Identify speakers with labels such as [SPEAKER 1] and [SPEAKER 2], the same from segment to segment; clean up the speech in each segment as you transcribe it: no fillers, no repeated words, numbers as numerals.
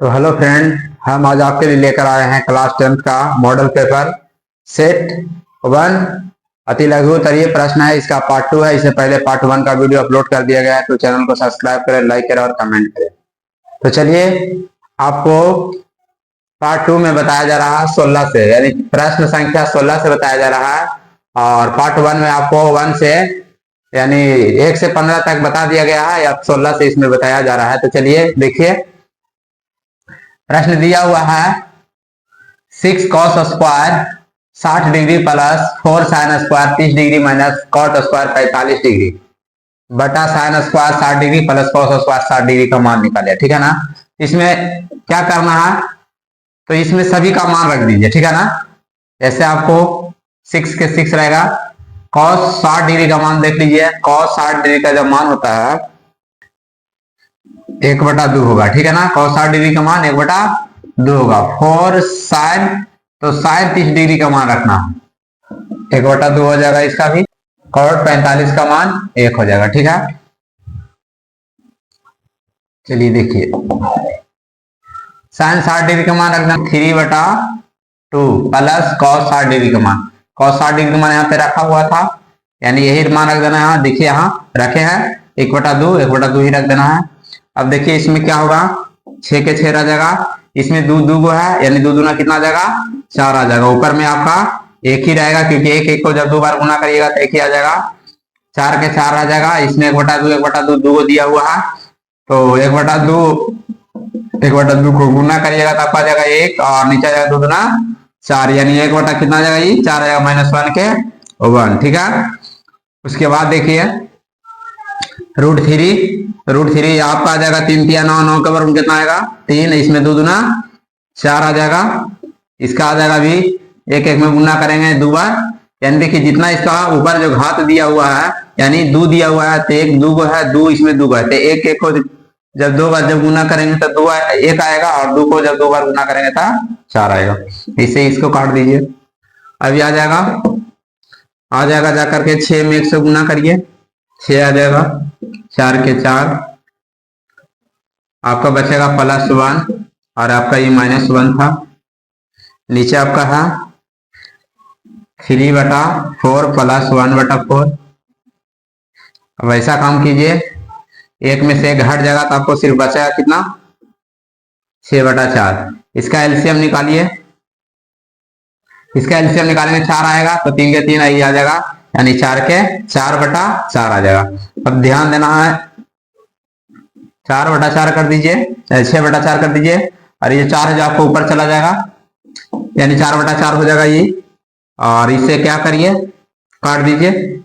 [SPEAKER 1] तो hello friend, हम आज आपके लिए लेकर आए हैं क्लास 10th का मॉडल पेपर सेट 1 अति लघु उत्तरीय प्रश्न है। इसका पार्ट 2 है। इससे पहले पार्ट 1 का वीडियो अपलोड कर दिया गया है, तो चैनल को सब्सक्राइब करें, लाइक करें और कमेंट करें। तो चलिए, आपको पार्ट 2 में बताया जा रहा है 16 से, यानी प्रश्न संख्या 16 से बताया जा रहा है। और पार्ट 1 में आपको 1 से यानी 1 से 15 तक बता दिया गया है, अब 16 से इसमें बताया जा रहा है। तो चलिए देखिए, प्रश्न दिया हुआ है 6 cos square 60 degree plus 4 sine square 30 degree minus cot square 45 degree बटा sine square 60 degree plus cos square 60 degree का मान निकाले। ठीक है ना। इसमें क्या करना है, तो इसमें सभी का मान रख दीजिए। ठीक है ना। ऐसे आपको 6 के 6 रहेगा। कॉस 60 डिग्री का मान देख लीजिए। कॉस 60 डिग्री का जब मान होता है 1/2 होगा। ठीक है ना। cos 60 डिग्री का मान 1/2 होगा। 4 साइन, तो साइन 30 डिग्री का मान रखना 1/2 हो जाएगा। इसका भी cot 45 का मान 1 हो जाएगा। ठीक है। चलिए देखिए, साइन 60 डिग्री का मान रखना 3/2 प्लस cos 60 डिग्री का मान। cos 60 डिग्री का मान यहाँ पे रखा हुआ था, यानी यही मान रख देना है। यहाँ देखिए, यहाँ रखे हैं 1/2 ही रख देना है। अब देखिए इसमें क्या होगा, 6 के 6 रह जाएगा। इसमें दो को है, यानी 2 दूना कितना आ जाएगा, 4 आ जाएगा। ऊपर में आपका 1 ही रहेगा, क्योंकि 1 को जब 2 बार गुना करिएगा तो 1 ही आ जाएगा। 4 के 4 आ जाएगा। इसमें 1/2 2 को दिया हुआ है, तो 1/2 को गुना करिएगा तो आपका जाएगा 1 और नीचे आ जाएगा 2 दूना 4, यानी 1 बटा कितना आ जाएगा, ये 4 आ जाएगा -1 के 1। ठीक है। उसके बाद देखिए √3 आपका आ जाएगा 3 3 9 9 का वर्ग कितना आएगा 3। इसमें 2 दूना 4 आ जाएगा। इसका आ जाएगा भी 1 1 में गुना करेंगे 2 बार, यानी देखिए जितना इसका ऊपर जो घात दिया हुआ है, यानी 2 दिया हुआ है तो 1 2 को है, 2 इसमें 2 को है, तो 1 1 को जब 2 बार जब गुना करेंगे तो 2 1 आएगा, और 2 को जब 2 बार गुना करेंगे तो 4 आएगा। इससे इसको काट दीजिए। अभी आ जाएगा जाकर के 6 में 1 से गुना करिए, 6 आ जाएगा। 4 के 4 आपका बचेगा +1, और आपका ये -1 था। नीचे आपका है 3/4 + 1/4। अब ऐसा काम कीजिए, 1 में से 1 घट जाएगा तो आपको सिर्फ बचेगा कितना, 6/4। इसका एलसीएम निकालिए। इसका एलसीएम निकालेंगे 4 आएगा, तो 3 के 3 आई आ जाएगा, यानी 4 के 4/4 आ जाएगा। अब ध्यान देना है, 4/4 कर दीजिए, 6/4 कर दीजिए, और ये 4 है जो आपको ऊपर चला जाएगा, यानी 4/4 हो जाएगा ये। और इसे क्या करिए, काट दीजिए।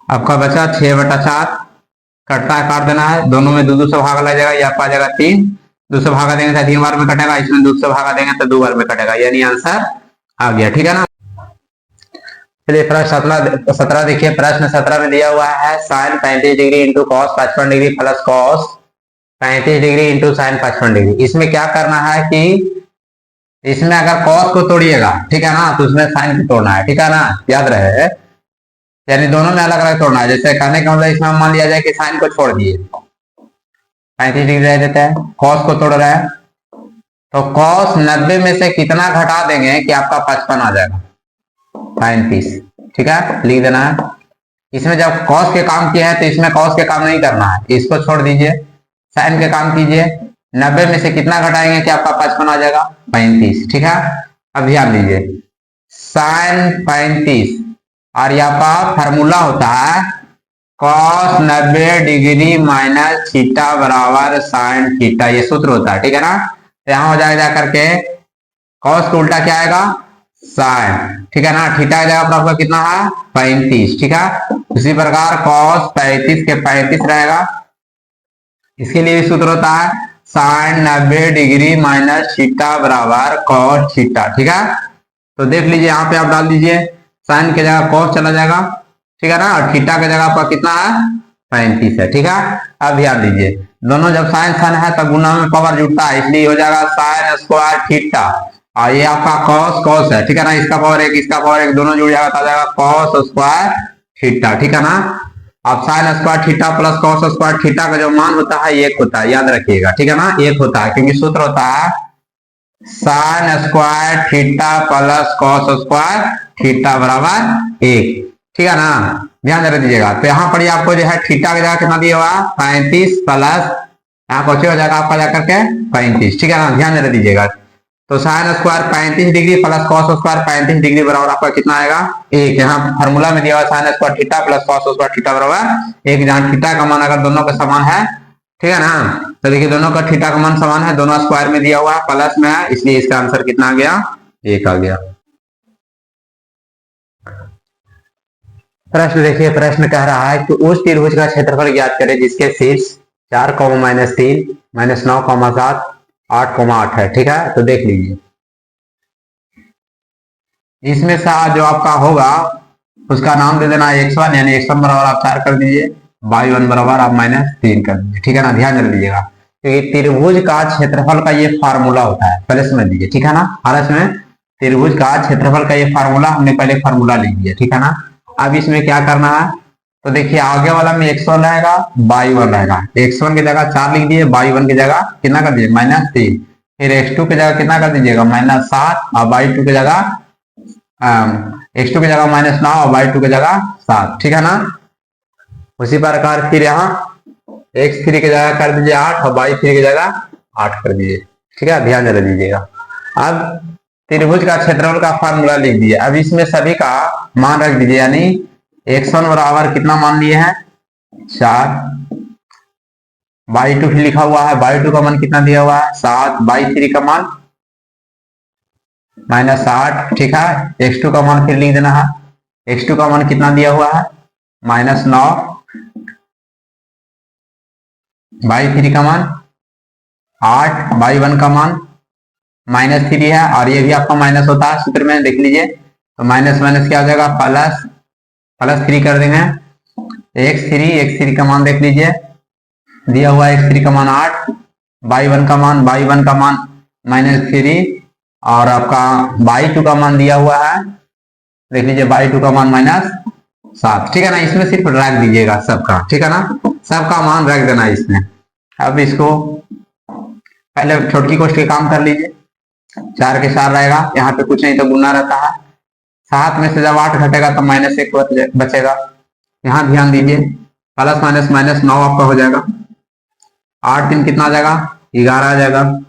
[SPEAKER 1] आपका बचा 6/4, कटता है, काट देना है। दोनों में 2 से भागा लग जाएगा, ये आपका आ जाएगा 3। 2 से भागा देंगे तो 3 बार में कटेगा, इसमें 2 से भागा देंगे तो 2 बार में कटेगा, यानी आंसर आ गया। ठीक है ना। चलिए प्रश्न 17 देखिए। प्रश्न 17 में दिया हुआ है sine 35 degree into cos 55 degree plus cos 35 degree into sine 55 degree. इसमें क्या करना है कि इसमें अगर कॉस को तोड़िएगा, ठीक है ना, तो उसमें साइन को तोड़ना है। ठीक है ना, याद रहे, यानी दोनों में अलग अलग तोड़ना है। जैसे कहने का मतलब इसमें मान लिया जाए कि साइन को छोड़ दिए, 35 डिग्री रह देते हैं, कॉस को तोड़ रहा है, तो कॉस 90 में से कितना घटा देंगे कि आपका 55 आ जाएगा, 35। ठीक है, लिख देना है। इसमें जब कॉस के काम किया है तो इसमें कॉस के काम नहीं करना है, इसको छोड़ दीजिए, साइन के काम कीजिए। 90 में से कितना घटाएंगे कि आपका 55 आ जाएगा, 35। ठीक है। अब ध्यान दीजिए, साइन 35, और यहाँ का फार्मूला होता है cos 90 डिग्री माइनस थीटा बराबर साइन थीटा, ये सूत्र होता है। ठीक है ना। तो यहाँ हो जाएगा करके cos का उल्टा क्या आएगा, साइन। ठीक है ना। थीटा की जगह पर आपका कितना है, 35। ठीक है। उसी प्रकार cos 35 के 35 रहेगा। इसके लिए भी सूत्र होता है साइन 90 डिग्री माइनस थीटा बराबर cos थीटा। ठीक है। तो देख लीजिए, यहाँ पे आप डाल दीजिए, साइन के जगह cos चला जाएगा, ठीक है ना, और थीटा के जगह पर कितना है, 35 है। ठीक है। अब ध्यान दीजिए, दोनों जब साइन साइन है तब गुना में पावर जुड़ता है, इसलिए हो जाएगा साइन स्क्वायर थीटा, और ये आपका cos cos है। ठीक है ना, इसका पावर 1 इसका पावर 1 दोनों जुड़ जाएगा तो आ जाएगा cos स्क्वायर थीटा। ठीक है ना। अब sine square theta plus cos square theta का जो मान होता है एक होता है, याद रखिएगा, ठीक है ना, एक होता है, क्योंकि सूत्र होता है sine square theta plus cos square theta बराबर एक, ठीक है ना, ध्यान रख दीजिएगा। तो यहाँ पर आपको जो है थीटा की जगह कितना दिया हुआ 35 प्लस यहाँ पहुंचे हो जाएगा आपका जाकर के 35, ठीक है ना, ध्यान रख दीजिएगा। तो sine square 35 degree plus cos square 35 degree बराबर आपका कितना आएगा एक। यहाँ फार्मूला में दिया हुआ sine square theta plus cos square theta बराबर एक, जहाँ थीटा का मान अगर दोनों का समान है, ठीक है ना, तो देखिए दोनों का थीटा का मान समान है, दोनों स्क्वायर में दिया हुआ है, प्लस में है, इसलिए इसका आंसर कितना आ गया एक आ गया। प्रश्न देखिए, प्रश्न कह रहा है कि उस त्रिभुज का क्षेत्रफल ज्ञात करें जिसके शीर्ष 4, -3, -9, 7, 8, 8 है, ठीक है। तो देख लीजिए इसमें से जो आपका होगा उसका नाम दे देना x1, यानी x1 बराबर आप 4 कर दीजिए, y1 बराबर आप -3 कर दीजिए, ठीक है ना, ध्यान रख दीजिएगा, क्योंकि त्रिभुज का क्षेत्रफल का ये फार्मूला होता है, पहले समझ लीजिए, ठीक है ना। हालांकि इसमें त्रिभुज का क्षेत्रफल का ये फार्मूला हमने पहले फार्मूला लिख दिया, ठीक है ना। अब इसमें क्या करना है, तो देखिए आगे वाला में x1 रहेगा, y1 रहेगा, x1 की जगह 4 लिख दिए, y1 की जगह कितना कर दिए -3, फिर x2 की जगह कितना कर दीजिएगा -7, और y2 की जगह x2 की जगह -9 और y2 की जगह 7, ठीक है ना। उसी प्रकार फिर यहाँ x3 की जगह कर दीजिए 8 और y3 की जगह 8 कर दीजिए, ठीक है, ध्यान रख दीजिएगा। अब त्रिभुज का क्षेत्रफल का फार्मूला लिख दिए, अब इसमें सभी का मान रख दीजिए, यानी x1 बराबर कितना मान लिए हैं 4, y2 लिखा हुआ है, y2 का मान कितना दिया हुआ है 7, y3 का मान -8, ठीक है। x2 का मान फिर लिख देना है, x2 का मान कितना दिया हुआ है -9, y3 का मान 8, y1 का मान -3 है, और ये भी आपका माइनस होता है सूत्र में, देख लीजिए, तो माइनस माइनस क्या हो जाएगा +3 कर देंगे, x3 का मान देख लीजिए दिया हुआ है, x3 का मान 8, y1 का मान -3, और आपका y2 का मान दिया हुआ है, देख लीजिए y2 का मान -7, ठीक है ना। इसमें सिर्फ रख दीजिएगा सबका, ठीक है ना, सबका मान रख देना इसमें। अब इसको पहले छोटकी कोष्ठ के काम कर लीजिए, 4 के 4 रहेगा, यहाँ पे कुछ नहीं तो गुना रहता है, 7 में से जब 8 घटेगा तो -1 बचेगा, यहाँ ध्यान दीजिए, प्लस माइनस -9 आपका हो जाएगा, 8 दिन कितना आ जाएगा 11 आ जाएगा,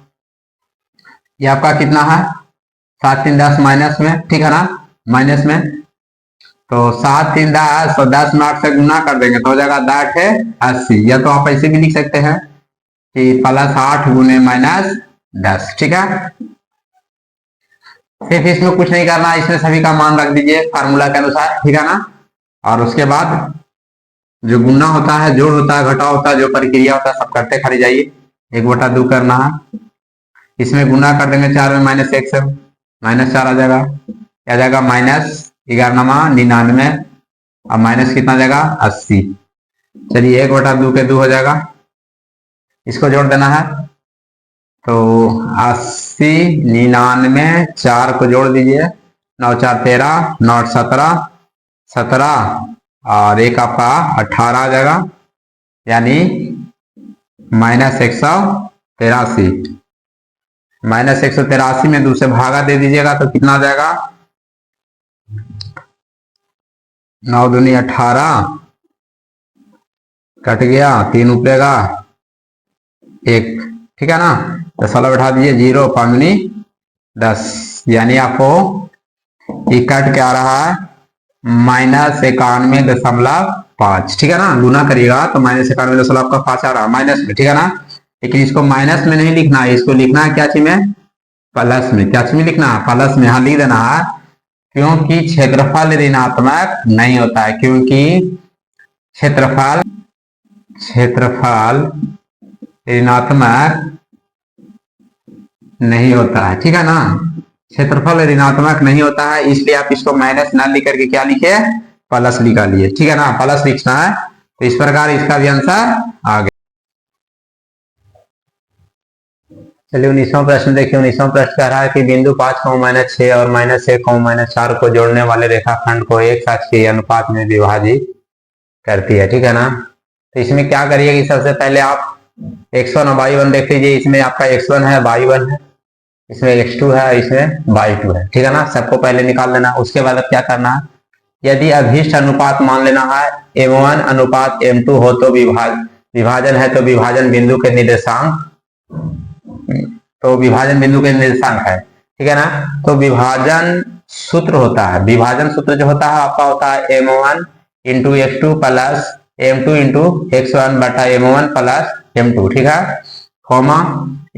[SPEAKER 1] ये आपका कितना है 7 3 10 माइनस में, ठीक है ना, माइनस में, तो 7 3 10, तो 10 में 8 से गुना कर देंगे तो हो जाएगा 10 है 80, या तो आप ऐसे भी लिख सकते हैं कि +8 गुने -10, ठीक है। सिर्फ इसमें कुछ नहीं करना, इसमें सभी का मान रख दीजिए फार्मूला के अनुसार, ठीक है ना। और उसके बाद जो गुना होता है, जोड़ होता है, घटाव होता है, जो प्रक्रिया होता है, सब करते खड़ी जाइए, 1/2 करना है, इसमें गुना कर देंगे 4 में -1 से -4 आ जाएगा, क्या जाएगा -11×99, और माइनस कितना जाएगा 80, चलिए 1/2 के 2 हो जाएगा, इसको जोड़ देना है, तो 80 99 4 को जोड़ दीजिए, 9 4 13, 9 17 17, और एक आपका 18 आ जाएगा, यानी -183, -183 में 2 से भागा दे दीजिएगा तो कितना आ जाएगा 9 दूनी 18, कट गया 3 उपलेगा 1, ठीक है ना, तो 16 बैठा दीजिए, 0 5 10, यानी आपको ये कट क्या आ रहा है -91.5, ठीक है ना, गुना करिएगा तो -91.5 आ रहा है माइनस में, ठीक है ना। लेकिन इसको माइनस में नहीं लिखना है, इसको लिखना है क्या चीज में प्लस में, क्या चीज में लिखना है प्लस में, यहाँ लिख देना है, क्योंकि क्षेत्रफल ऋणात्मक नहीं होता है, क्योंकि क्षेत्रफल ऋणात्मक नहीं होता है, ठीक है ना, क्षेत्रफल ऋणात्मक नहीं होता है, इसलिए आप इसको माइनस ना लिख करके क्या लिखे प्लस लिखा लिए, ठीक है ना, प्लस लिखना है, तो इस प्रकार इसका भी आंसर आ गया। चलिए 19वां प्रश्न देखिए, 19वां प्रश्न कह रहा है कि बिंदु 5, -6 और -1, -4 को जोड़ने वाले रेखाखंड को एक साथ के अनुपात में विभाजित करती है, ठीक है ना। तो इसमें क्या करिए कि सबसे पहले आप x1 और y1 देख लीजिए। इसमें आपका x1 है, y1 है, इसमें x2 है, इसमें y2 है, ठीक है ना। सबको पहले निकाल लेना। उसके बाद अब क्या करना है, यदि अभिष्ट अनुपात मान लेना है m1 अनुपात m2 हो तो विभाजन है तो विभाजन बिंदु के निर्देशांक, तो विभाजन बिंदु के निर्देशांक है, ठीक है ना। तो विभाजन सूत्र होता है, विभाजन सूत्र जो होता है आपका होता है m1 into x2 plus m2 into x1 बटा m1 प्लस m2, ठीक है, comma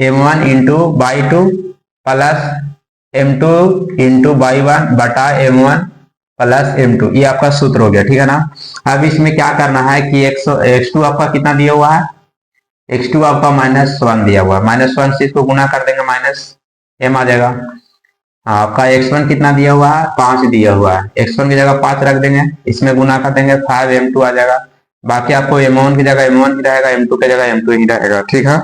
[SPEAKER 1] m1 into y2 plus m2 into y1 बटा m1 प्लस m2, ये आपका सूत्र हो गया, ठीक है ना। अब इसमें क्या करना है कि x2 आपका कितना दिया हुआ है, x2 आपका -1 दिया हुआ है, -1 से इसको गुना कर देंगे माइनस m आ जाएगा। आपका x1 कितना दिया हुआ है, 5 दिया हुआ है, x1 की जगह 5 रख देंगे, इसमें गुना कर देंगे 5m2 आ जाएगा। बाकी आपको m1 की जगह m1 ही रहेगा, m2 की जगह m2 ही रहेगा, ठीक है।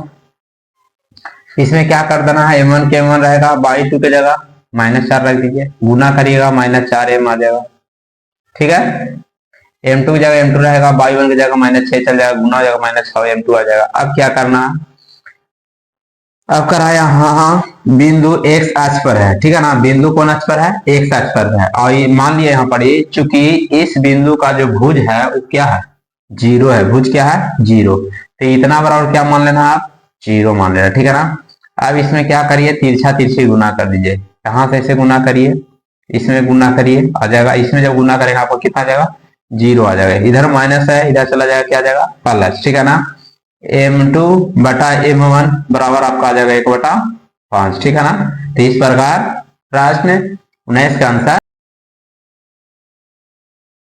[SPEAKER 1] इसमें क्या कर देना है, m1 के m1 रहेगा, y2 की जगह -4 रख दीजिए, गुना करिएगा -4m आ जाएगा, ठीक है। m2 की जगह m2 रहेगा, y1 की जगह -6 चल जाएगा, गुना हो जाएगा -6m2 आ जाएगा। अब क्या करना है, अब कराया हाँ बिंदु x अक्ष पर है, ठीक है ना। बिंदु कौन अक्ष पर है, x अक्ष पर है। और ये मान लिया यहाँ पर चूंकि इस बिंदु का जो भुज है वो क्या है, 0 है। भुज क्या है, 0। तो इतना बराबर क्या मान लेना आप, 0 मान लेना, ठीक है ना। अब इसमें क्या करिए, तिरछा तिरछी गुना कर दीजिए। यहाँ से ऐसे गुना करिए, इसमें गुना करिए, आ जाएगा। इसमें जब गुना करेगा आपको कितना आ जाएगा, 0 आ जाएगा। इधर माइनस है, इधर चला जाएगा, क्या आ जाएगा, प्लस, ठीक है ना। m2 बटा m1 बराबर आपका आ जाएगा 1/5, ठीक है ना। तो इस प्रकार प्रश्न 19 का आंसर